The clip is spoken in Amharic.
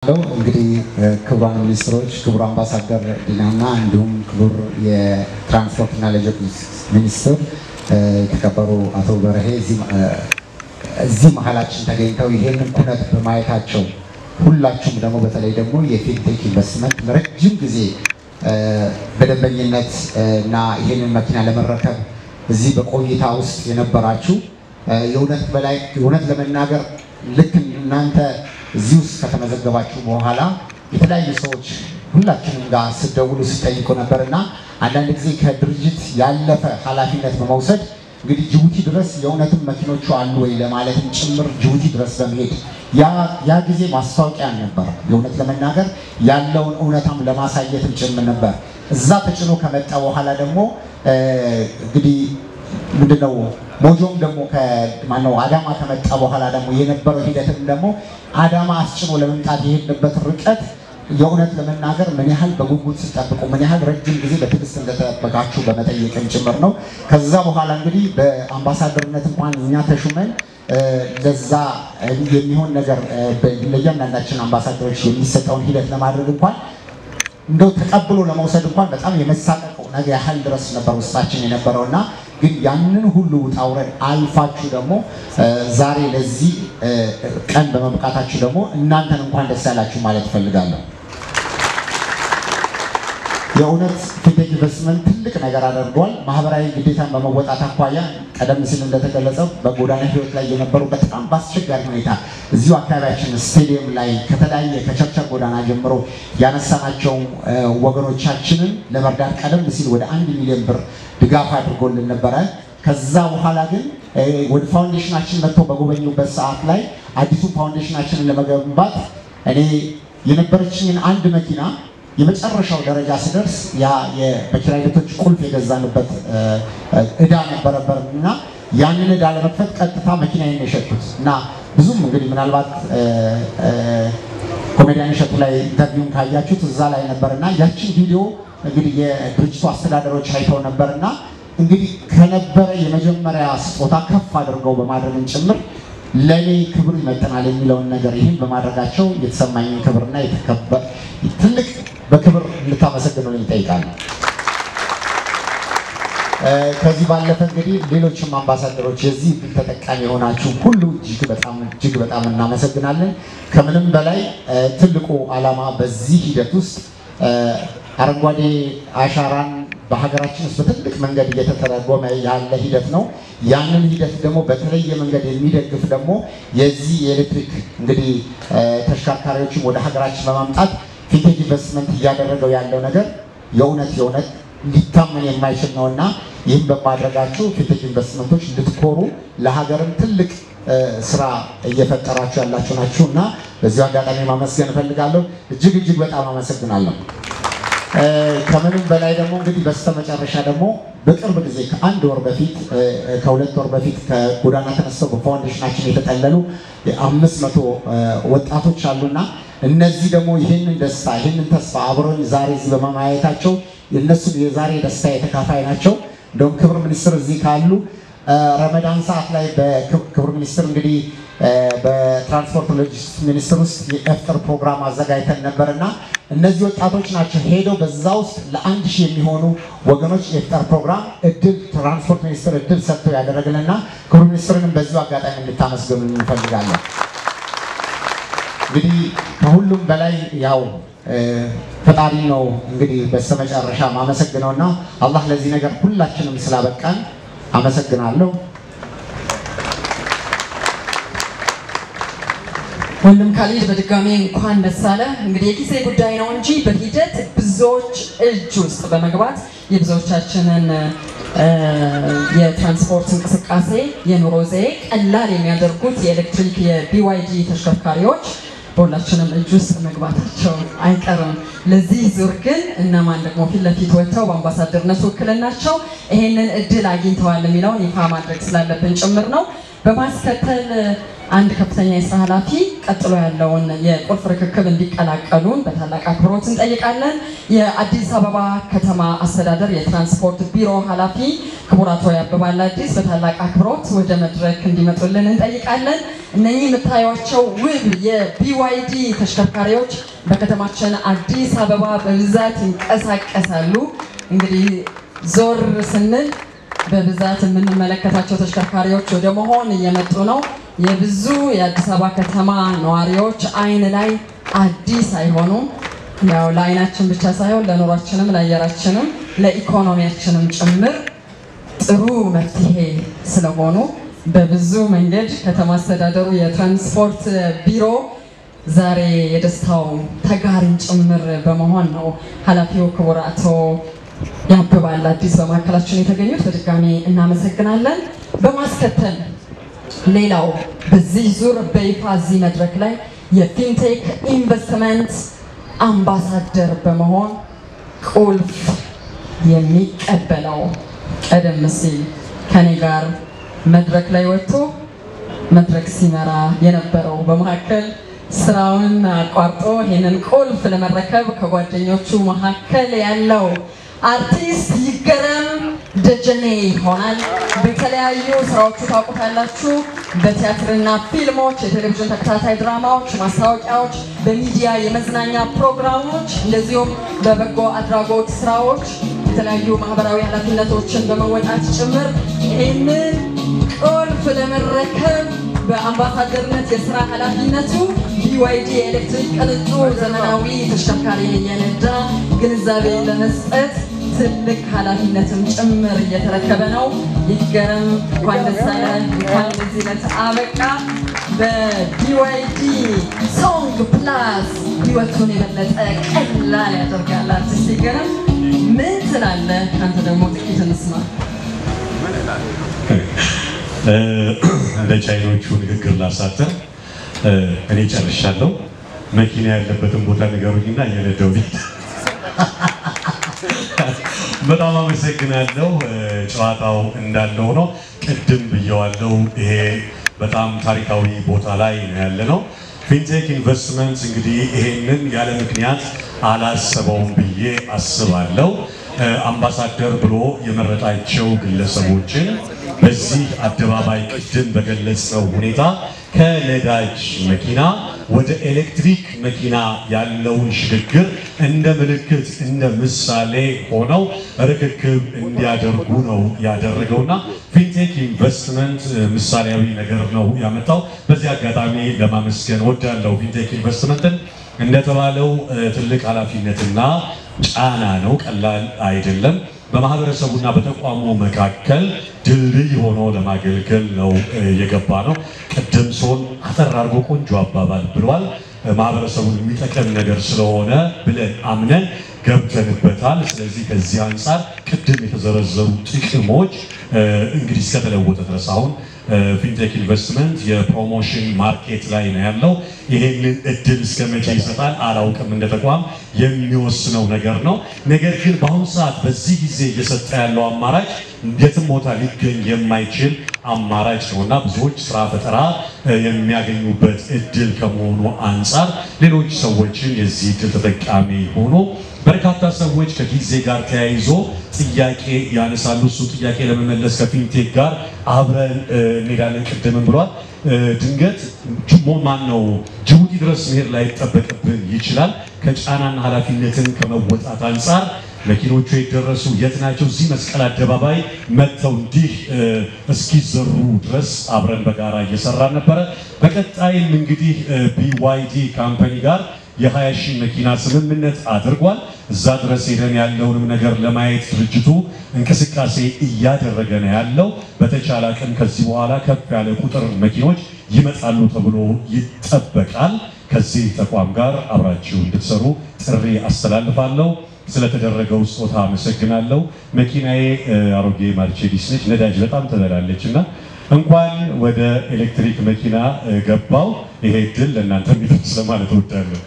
እንግዲህ ክቡራን ሚኒስትሮች ክቡር አምባሳደር ዲናና እንዲሁም ክቡር የትራንስፖርትና ሎጂስቲክስ ሚኒስትር ተከበሩ አቶ በረሄ እዚህ መሃላችን ተገኝተው ይሄንን ኩነት በማየታቸው ሁላችሁም ደግሞ በተለይ ደግሞ የፊንቴክ ኢንቨስትመንት ለረጅም ጊዜ በደንበኝነት እና ይሄንን መኪና ለመረከብ እዚህ በቆይታ ውስጥ የነበራችሁ የእውነት ለመናገር ልክ እናንተ እዚህ ውስጥ ከተመዘገባችሁ በኋላ የተለያዩ ሰዎች ሁላችንም ጋር ሲደውሉ ሲጠይቁ ነበርና አንዳንድ ጊዜ ከድርጅት ያለፈ ኃላፊነት በመውሰድ እንግዲህ ጅቡቲ ድረስ የእውነትም መኪኖቹ አሉ ወይ ለማለትም ጭምር ጅቡቲ ድረስ በመሄድ ያ ጊዜ ማስታወቂያ ነበር። የእውነት ለመናገር ያለውን እውነታም ለማሳየትም ጭምር ነበር። እዛ ተጭኖ ከመጣ በኋላ ደግሞ እንግዲህ ምንድነው ሞጆም ደግሞ ከማነው አዳማ ከመጣ በኋላ ደግሞ የነበረው ሂደትም ደግሞ አዳማ አስጭኖ ለመምጣት የሄድንበት ርቀት የእውነት ለመናገር ምን ያህል በጉጉት ሲጠብቁ ምን ያህል ረጅም ጊዜ በትዕግስት እንደተጠበቃችሁ በመጠየቅም ጭምር ነው። ከዛ በኋላ እንግዲህ በአምባሳደርነት እንኳን እኛ ተሹመን ለዛ የሚሆን ነገር ለእያንዳንዳችን አምባሳደሮች የሚሰጠውን ሂደት ለማድረግ እንኳን እንደው ተቀብሎ ለመውሰድ እንኳን በጣም የመሳቀቀው ነገር ያህል ድረስ ነበር ውስጣችን የነበረውና ግን ያንን ሁሉ ውጣውረድ አልፋችሁ ደግሞ ዛሬ ለዚህ ቀን በመብቃታችሁ ደግሞ እናንተን እንኳን ደስ ያላችሁ ማለት ፈልጋለሁ። የእውነት ፊንቴክ ኢንቨስትመንት ትልቅ ነገር አድርጓል። ማህበራዊ ግዴታን በመወጣት አኳያ ቀደም ሲል እንደተገለጸው በጎዳና ህይወት ላይ የነበሩ በጣም በአስቸጋሪ ሁኔታ እዚሁ አካባቢያችን ስቴዲየም ላይ ከተለያየ ከቸርቸር ጎዳና ጀምሮ ያነሳናቸው ወገኖቻችንን ለመርዳት ቀደም ሲል ወደ 1 ሚሊዮን ብር ድጋፍ አድርጎልን ነበረ። ከዛ በኋላ ግን ወደ ፋውንዴሽናችን መጥተው በጎበኙበት ሰዓት ላይ አዲሱ ፋውንዴሽናችንን ለመገንባት እኔ የነበረችኝን አንድ መኪና የመጨረሻው ደረጃ ሲደርስ ያ የበኪራይ ቤቶች ቁልፍ የገዛንበት እዳ ነበረና ያንን እዳ ለመክፈት ቀጥታ መኪናዬን የሸጥኩት እና ብዙም እንግዲህ ምናልባት ኮሜዲያን ሸቱ ላይ ኢንተርቪውን ካያችሁት እዛ ላይ ነበርና ያቺን ቪዲዮ እንግዲህ የድርጅቱ አስተዳደሮች አይተው ነበርና እንግዲህ ከነበረ የመጀመሪያ ስጦታ ከፍ አድርገው በማድረግን ጭምር ለኔ ክብር ይመጣናል የሚለውን ነገር ይሄን በማድረጋቸው የተሰማኝን ክብርና የተከበረ ትልቅ በክብር እንድታመሰግኑልኝ እጠይቃለሁ። ከዚህ ባለፈ እንግዲህ ሌሎችም አምባሳደሮች የዚህ ተጠቃሚ የሆናችሁ ሁሉ እጅግ በጣም እናመሰግናለን። ከምንም በላይ ትልቁ ዓላማ በዚህ ሂደት ውስጥ አረንጓዴ አሻራን በሀገራችን ውስጥ በትልቅ መንገድ እየተተረጎመ ያለ ሂደት ነው። ያንን ሂደት ደግሞ በተለየ መንገድ የሚደግፍ ደግሞ የዚህ የኤሌክትሪክ እንግዲህ ተሽከርካሪዎችን ወደ ሀገራችን በማምጣት ፊንቴክ ኢንቨስትመንት እያደረገው ያለው ነገር የእውነት ሊታመን የማይችል ነውና ይህን በማድረጋችሁ ፊንቴክ ኢንቨስትመንቶች እንድትኮሩ ለሀገርም ትልቅ ስራ እየፈጠራችሁ ያላችሁ ናችሁና በዚህ አጋጣሚ ማመስገን እፈልጋለሁ። እጅግ በጣም አመሰግናለሁ። ከምንም በላይ ደግሞ እንግዲህ በስተመጨረሻ ደግሞ በቅርብ ጊዜ ከ1 ወር በፊት ከ2 ወር በፊት ከጎዳና ተነስተው በፋውንዴሽናችን የተጠለሉ 500 ወጣቶች አሉና እነዚህ ደግሞ ይሄንን ደስታ ይሄንን ተስፋ አብረውኝ ዛሬ እዚህ በማየታቸው የነሱ የዛሬ ደስታ የተካፋይ ናቸው። እንደውም ክብር ሚኒስትር እዚህ ካሉ ረመዳን ሰዓት ላይ በክብር ሚኒስትር እንግዲህ በትራንስፖርት ሎጂስቲክስ ሚኒስትር ውስጥ የኢፍጣር ፕሮግራም አዘጋጅተን ነበርና እነዚህ ወጣቶች ናቸው ሄደው በዛ ውስጥ ለ1000 የሚሆኑ ወገኖች የኢፍጣር ፕሮግራም እድል ትራንስፖርት ሚኒስትር እድል ሰጥተው ያደረግልና ክብር ሚኒስትርንም በዚሁ አጋጣሚ እንድታመስገኑ እንፈልጋለን። እንግዲህ ከሁሉም በላይ ያው ፈጣሪ ነው እንግዲህ በስተመጨረሻ ማመሰግነውና አላህ ለዚህ ነገር ሁላችንም ስላበቃን አመሰግናለሁ። ወንድም ካሊድ በድጋሚ እንኳን ደስ አለ። እንግዲህ የጊዜ ጉዳይ ነው እንጂ በሂደት ብዙዎች እጅ ውስጥ በመግባት የብዙዎቻችንን የትራንስፖርት እንቅስቃሴ የኑሮ ዘዬ ቀላል የሚያደርጉት የኤሌክትሪክ የቢዋይዲ ተሽከርካሪዎች ሁላችንም እጅ ውስጥ መግባታቸው አይቀርም። ለዚህ ዙር ግን እነማን ደግሞ ፊት ለፊት ወጥተው በአምባሳደርነት ወክለናቸው ይሄንን እድል አግኝተዋል የሚለውን ይፋ ማድረግ ስላለብን ጭምር ነው። በማስከተል አንድ ከፍተኛ የስራ ኃላፊ ቀጥሎ ያለውን የቁልፍ ርክክብ እንዲቀላቀሉን በታላቅ አክብሮት እንጠይቃለን። የአዲስ አበባ ከተማ አስተዳደር የትራንስፖርት ቢሮ ኃላፊ ክቡር አቶ ያበባል አዲስ በታላቅ አክብሮት ወደ መድረክ እንዲመጡልን እንጠይቃለን። እነኚህ የምታዩቸው ውብ የቢዋይዲ ተሽከርካሪዎች በከተማችን አዲስ አበባ በብዛት ይንቀሳቀሳሉ። እንግዲህ ዞር ስንል በብዛት የምንመለከታቸው ተሽከርካሪዎች ወደ መሆን እየመጡ ነው። የብዙ የአዲስ አበባ ከተማ ነዋሪዎች አይን ላይ አዲስ አይሆኑም። ያው ለአይናችን ብቻ ሳይሆን ለኑሯችንም፣ ለአየራችንም፣ ለኢኮኖሚያችንም ጭምር ጥሩ መፍትሄ ስለሆኑ በብዙ መንገድ ከተማ አስተዳደሩ የትራንስፖርት ቢሮ ዛሬ የደስታው ተጋሪም ጭምር በመሆን ነው ኃላፊው ክቡር አቶ ያበባል አዲስ በማዕከላችን የተገኙት። በድጋሚ እናመሰግናለን። በማስከተል ሌላው በዚህ ዙር በይፋ እዚህ መድረክ ላይ የፊንቴክ ኢንቨስትመንት አምባሳደር በመሆን ቁልፍ የሚቀበለው ቀደም ሲል ከኔ ጋር መድረክ ላይ ወጥቶ መድረክ ሲመራ የነበረው በመካከል ስራውን አቋርጦ ይሄንን ቁልፍ ለመረከብ ከጓደኞቹ መካከል ያለው አርቲስት ይገረም ደጀኔ ይሆናል። በተለያዩ ስራዎቹ ታውቁታላችሁ። በቲያትርና ፊልሞች፣ የቴሌቪዥን ተከታታይ ድራማዎች፣ ማስታወቂያዎች፣ በሚዲያ የመዝናኛ ፕሮግራሞች እንደዚሁም በበጎ አድራጎት ስራዎች የተለያዩ ማህበራዊ ኃላፊነቶችን በመወጣት ጭምር ይህንን ቁልፍ ለመረከብ በአምባሳደርነት የስራ ኃላፊነቱ BYD ኤሌክትሪክ ቅንጡ ዘመናዊ ተሽከርካሪ እየነዳ ግንዛቤ ለመስጠት ትልቅ ኃላፊነትም ጭምር እየተረከበ ነው። ይገረም እንኳን ደስ አለህ፣ እንኳን ለዚህ ዕለት አበቃ። በBYD ሶንግ ፕላስ ህይወቱን የበለጠ ቀላል ያደርጋል። አርቲስት ይገረም ምን ትላለህ? አንተ ደግሞ ጥቂት እንስማ። ለቻይኖቹ ንግግር ላሳተር እኔ ጨርሻለሁ። መኪና ያለበትን ቦታ ንገሩኝና እየነዳሁ ቤት። በጣም አመሰግናለሁ። ጨዋታው እንዳለው ነው። ቅድም ብየዋለሁ። ይሄ በጣም ታሪካዊ ቦታ ላይ ነው ያለነው። ፊንቴክ ኢንቨስትመንት እንግዲህ ይሄንን ያለ ምክንያት አላሰበውም ብዬ አስባለሁ። አምባሳደር ብሎ የመረጣቸው ግለሰቦችን በዚህ አደባባይ ቅድም በገለጸው ሁኔታ ከነዳጅ መኪና ወደ ኤሌክትሪክ መኪና ያለውን ሽግግር እንደ ምልክት እንደ ምሳሌ ሆነው ርክክብ እንዲያደርጉ ነው ያደረገውና ፊንቴክ ኢንቨስትመንት ምሳሌያዊ ነገር ነው ያመጣው። በዚህ አጋጣሚ ለማመስገን ወዳለው ፊንቴክ ኢንቨስትመንትን እንደተባለው ትልቅ ኃላፊነትና ጫና ነው፣ ቀላል አይደለም። በማህበረሰቡና በተቋሙ መካከል ድልድይ ሆኖ ለማገልገል ነው የገባ ነው። ቅድም ሶል አጠር አድርጎ ቆንጆ አባባል ብሏል። ማህበረሰቡን የሚጠቅም ነገር ስለሆነ ብለን አምነን ገብተንበታል። ስለዚህ ከዚህ አንጻር ቅድም የተዘረዘሩ ጥቅሞች እንግዲህ እስከተለወጠ ድረስ አሁን ፊንቴክ ኢንቨስትመንት የፕሮሞሽን ማርኬት ላይ ነው ያለው። ይሄንን እድል እስከመቼ ይሰጣል አላውቅም። እንደ ተቋም የሚወስነው ነገር ነው። ነገር ግን በአሁኑ ሰዓት በዚህ ጊዜ እየሰጠ ያለው አማራጭ የትም ቦታ ሊገኝ የማይችል አማራጭ ነውና ብዙዎች ስራ ፈጠራ የሚያገኙበት እድል ከመሆኑ አንጻር ሌሎች ሰዎችን የዚህ እድል ተጠቃሚ ሆኖ በርካታ ሰዎች ከጊዜ ጋር ተያይዞ ጥያቄ ያነሳሉ። እሱ ጥያቄ ለመመለስ ከፊንቴክ ጋር አብረን እንሄዳለን። ቅድምም ብሏል። ድንገት ማን ነው ጅቡቲ ድረስ መሄድ ላይ ይጠበቅብን ይችላል። ከጫናና ኃላፊነትን ከመወጣት አንጻር መኪኖቹ የደረሱ የት ናቸው? እዚህ መስቀል አደባባይ መጥተው እንዲህ እስኪዘሩ ድረስ አብረን በጋራ እየሰራን ነበረ። በቀጣይም እንግዲህ BYD ካምፓኒ ጋር የ20,000 መኪና ስምምነት አድርጓል። እዛ ድረስ ሄደን ያለውንም ነገር ለማየት ድርጅቱ እንቅስቃሴ እያደረገ ነው ያለው። በተቻለ አቅም ከዚህ በኋላ ከፍ ያለ ቁጥር መኪኖች ይመጣሉ ተብሎ ይጠበቃል። ከዚህ ተቋም ጋር አብራችሁ እንድትሰሩ ጥሪ አስተላልፋለሁ። ስለተደረገው ስጦታ አመሰግናለሁ። መኪናዬ አሮጌ ማርቼዲስ ነች፣ ነዳጅ በጣም ትበላለችና እንኳን ወደ ኤሌክትሪክ መኪና ገባው። ይሄ ድል ለእናንተ የሚደርስ ለማለት እወዳለሁ።